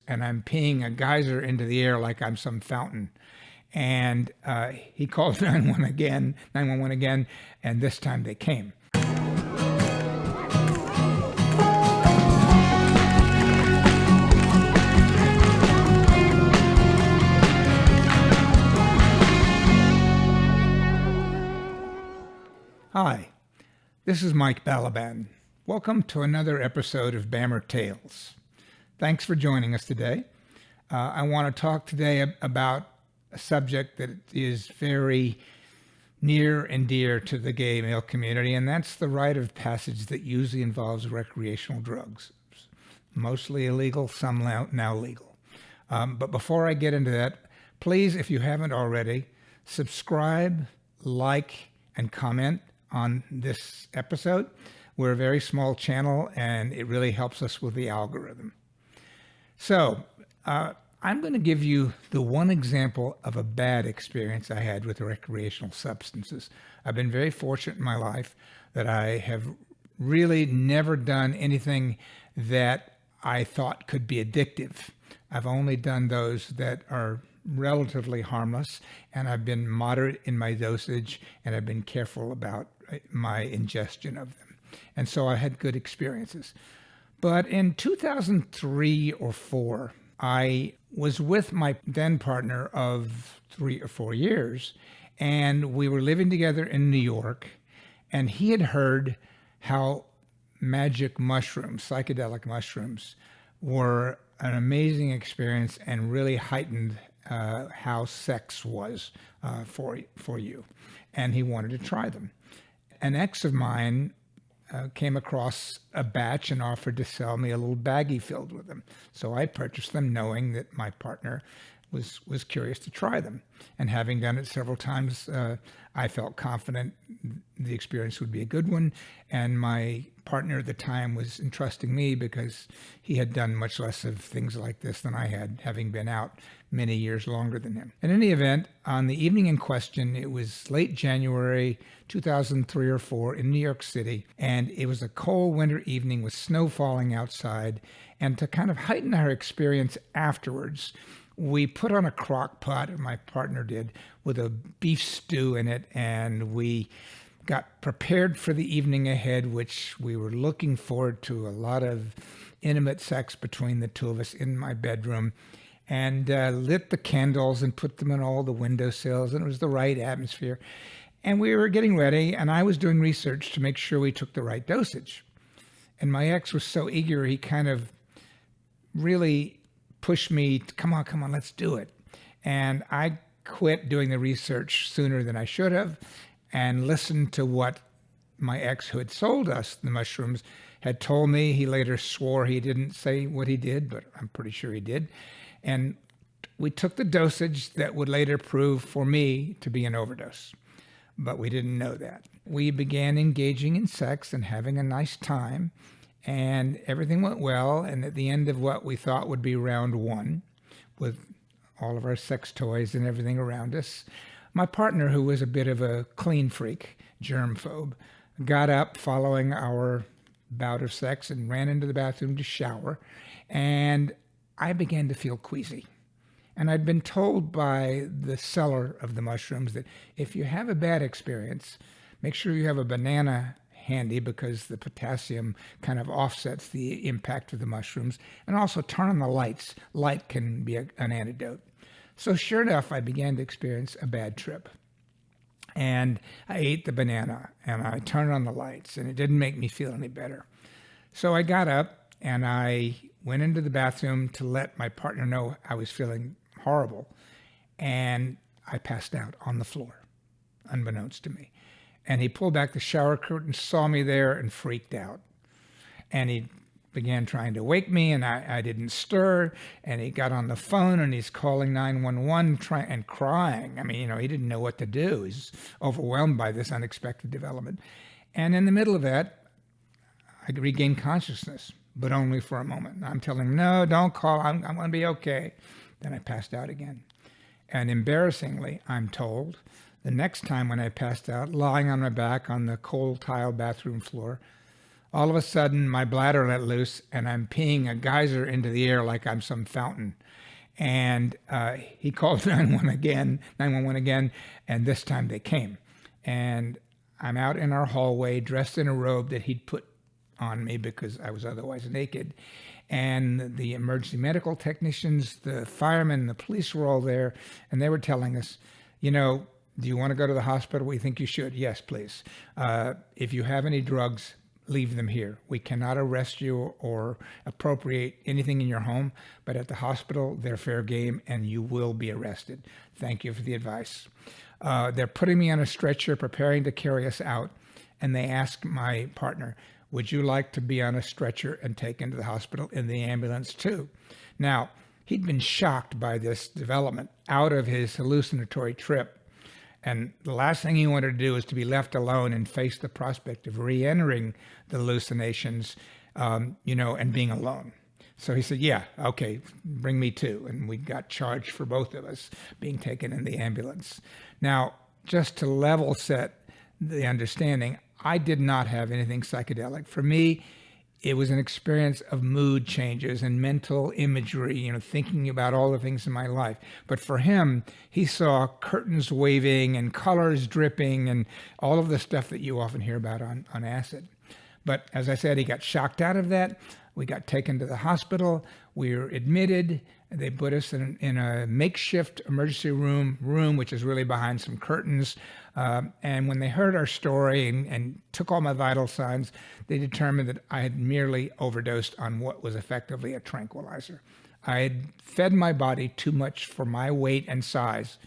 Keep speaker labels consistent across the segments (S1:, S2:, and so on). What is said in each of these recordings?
S1: and I'm peeing a geyser into the air like I'm some fountain. And he called 911 again, and this time they came. Hi, this is Mike Balaban. Welcome to another episode of BAMMER Tales. Thanks for joining us today. I want to talk today about a subject that is very near and dear to the gay male community, and that's the rite of passage that usually involves recreational drugs. Mostly illegal, some now legal. But before I get into that, please, if you haven't already, subscribe, like, and comment on this episode. We're a very small channel, and it really helps us with the algorithm. So I'm going to give you the one example of a bad experience I had with recreational substances. I've been very fortunate in my life that I have really never done anything that I thought could be addictive. I've only done those that are relatively harmless, and I've been moderate in my dosage, and I've been careful about my ingestion of them. And so I had good experiences. But in 2003 or 4, I was with my then partner of 3 or 4 years, and we were living together in New York, and he had heard how magic mushrooms, psychedelic mushrooms, were an amazing experience and really heightened how sex was for you. And he wanted to try them. An ex of mine came across a batch and offered to sell me a little baggie filled with them. So I purchased them knowing that my partner was curious to try them. And having done it several times, I felt confident the experience would be a good one. And my partner at the time was entrusting me because he had done much less of things like this than I had, having been out many years longer than him. In any event, on the evening in question, it was late January 2003 or 4 in New York City, and it was a cold winter evening with snow falling outside. And to kind of heighten our experience afterwards, we put on a crock pot, my partner did, with a beef stew in it, and we got prepared for the evening ahead, which we were looking forward to a lot of intimate sex between the two of us in my bedroom, and lit the candles and put them in all the windowsills, and it was the right atmosphere. And we were getting ready, and I was doing research to make sure we took the right dosage. And my ex was so eager, he kind of really pushed me, come on, let's do it. And I quit doing the research sooner than I should have and listened to what my ex, who had sold us the mushrooms, had told me. He later swore he didn't say what he did, but I'm pretty sure he did. And we took the dosage that would later prove for me to be an overdose, but we didn't know that. We began engaging in sex and having a nice time, and everything went well. And at the end of what we thought would be round 1, with all of our sex toys and everything around us, my partner, who was a bit of a clean freak, germphobe, got up following our bout of sex and ran into the bathroom to shower. And I began to feel queasy. And I'd been told by the seller of the mushrooms that if you have a bad experience, make sure you have a banana handy because the potassium kind of offsets the impact of the mushrooms. And also turn on the lights. Light can be an antidote. So sure enough, I began to experience a bad trip. And I ate the banana and I turned on the lights, and it didn't make me feel any better. So I got up and I went into the bathroom to let my partner know I was feeling horrible. And I passed out on the floor, unbeknownst to me. And he pulled back the shower curtain, saw me there, and freaked out. And he began trying to wake me, and I didn't stir. And he got on the phone, and he's calling 911 and crying. I mean, he didn't know what to do. He's overwhelmed by this unexpected development. And in the middle of that, I regained consciousness, but only for a moment. I'm telling him, no, don't call. I'm going to be okay. Then I passed out again. And embarrassingly, I'm told, the next time when I passed out, lying on my back on the cold tile bathroom floor, All of a sudden, my bladder let loose, and I'm peeing a geyser into the air like I'm some fountain. And he called 911 again, and this time they came. And I'm out in our hallway, dressed in a robe that he'd put on me because I was otherwise naked. And the emergency medical technicians, the firemen, the police were all there, and they were telling us, do you want to go to the hospital? We think you should. Yes, please. If you have any drugs, leave them here. We cannot arrest you or appropriate anything in your home, but at the hospital, they're fair game and you will be arrested. Thank you for the advice. They're putting me on a stretcher, preparing to carry us out, and they ask my partner, would you like to be on a stretcher and taken to the hospital in the ambulance too? Now, he'd been shocked by this development out of his hallucinatory trip. And the last thing he wanted to do was to be left alone and face the prospect of re-entering the hallucinations, and being alone. So he said, yeah, okay, bring me too. And we got charged for both of us being taken in the ambulance. Now, just to level set the understanding, I did not have anything psychedelic. For me, it was an experience of mood changes and mental imagery, thinking about all the things in my life. But for him, he saw curtains waving and colors dripping and all of the stuff that you often hear about on acid. But as I said, he got shocked out of that. We got taken to the hospital. We were admitted. They put us in a makeshift emergency room, which is really behind some curtains. And when they heard our story and took all my vital signs, they determined that I had merely overdosed on what was effectively a tranquilizer. I had fed my body too much for my weight and size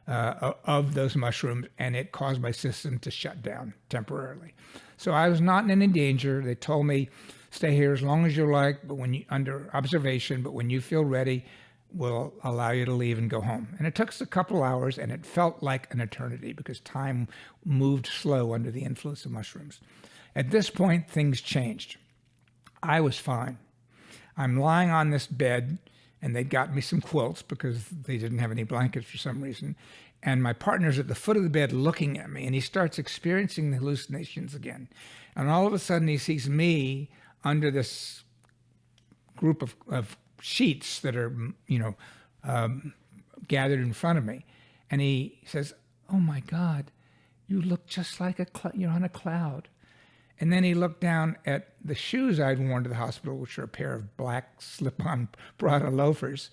S1: of those mushrooms, and it caused my system to shut down temporarily. So I was not in any danger. They told me, stay here as long as you like, but under observation, but when you feel ready, we'll allow you to leave and go home. And it took us a couple hours, and it felt like an eternity because time moved slow under the influence of mushrooms. At this point, things changed. I was fine. I'm lying on this bed, and they got me some quilts because they didn't have any blankets for some reason. And my partner's at the foot of the bed looking at me, and he starts experiencing the hallucinations again. And all of a sudden, he sees me under this group of sheets that are, gathered in front of me. And he says, oh my God, you look just like you're on a cloud. And then he looked down at the shoes I'd worn to the hospital, which are a pair of black slip-on Prada loafers.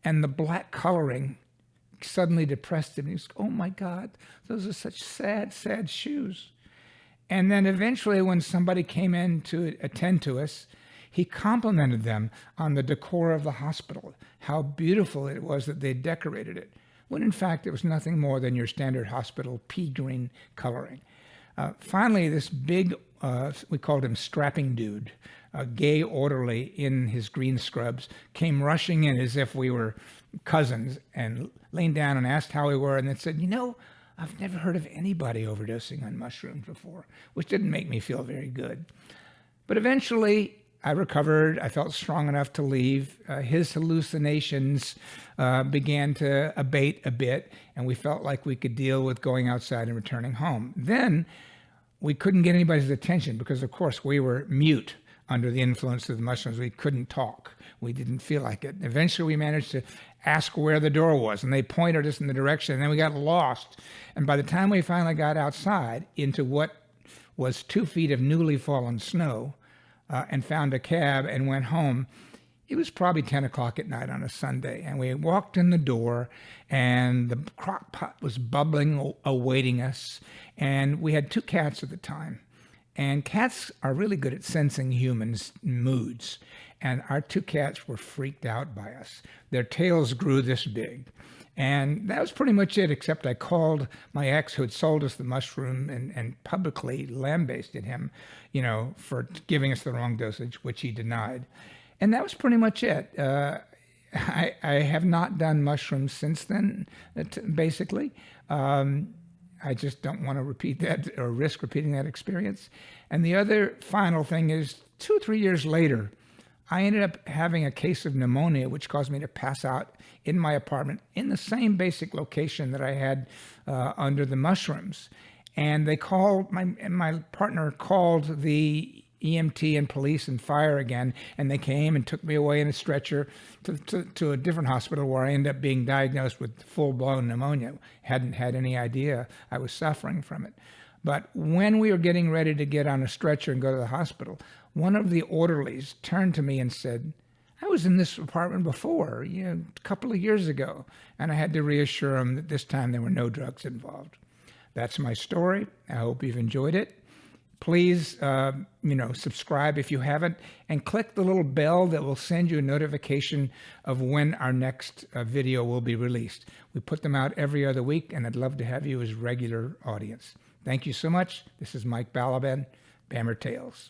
S1: And the black coloring suddenly depressed him. He was, oh my God, those are such sad, sad shoes. And then eventually when somebody came in to attend to us, he complimented them on the decor of the hospital, how beautiful it was that they decorated it, when in fact it was nothing more than your standard hospital pea green coloring. Finally, this big, we called him strapping dude, a gay orderly in his green scrubs, came rushing in as if we were cousins and leaned down and asked how we were, and then said, I've never heard of anybody overdosing on mushrooms before, which didn't make me feel very good. But eventually, I recovered. I felt strong enough to leave. His hallucinations began to abate a bit, and we felt like we could deal with going outside and returning home. Then we couldn't get anybody's attention because, of course, we were mute under the influence of the mushrooms. We couldn't talk. We didn't feel like it. Eventually, we managed to ask where the door was, and they pointed us in the direction, and then we got lost. And by the time we finally got outside into what was 2 feet of newly fallen snow, and found a cab and went home, it was probably 10 o'clock at night on a Sunday. And we walked in the door, and the crock pot was bubbling, awaiting us. And we had 2 cats at the time. And cats are really good at sensing humans' moods. And our 2 cats were freaked out by us. Their tails grew this big. And that was pretty much it, except I called my ex who had sold us the mushroom and publicly lambasted him, for giving us the wrong dosage, which he denied. And that was pretty much it. I have not done mushrooms since then, basically. I just don't want to repeat that or risk repeating that experience. And the other final thing is 2 or 3 years later, I ended up having a case of pneumonia, which caused me to pass out in my apartment in the same basic location that I had under the mushrooms. And they called, my partner called the EMT and police and fire again, and they came and took me away in a stretcher to a different hospital where I ended up being diagnosed with full-blown pneumonia. Hadn't had any idea I was suffering from it. But when we were getting ready to get on a stretcher and go to the hospital, one of the orderlies turned to me and said, I was in this apartment before, a couple of years ago. And I had to reassure him that this time there were no drugs involved. That's my story. I hope you've enjoyed it. Please, subscribe if you haven't, and click the little bell that will send you a notification of when our next video will be released. We put them out every other week, and I'd love to have you as regular audience. Thank you so much. This is Mike Balaban, BAMMER Tales.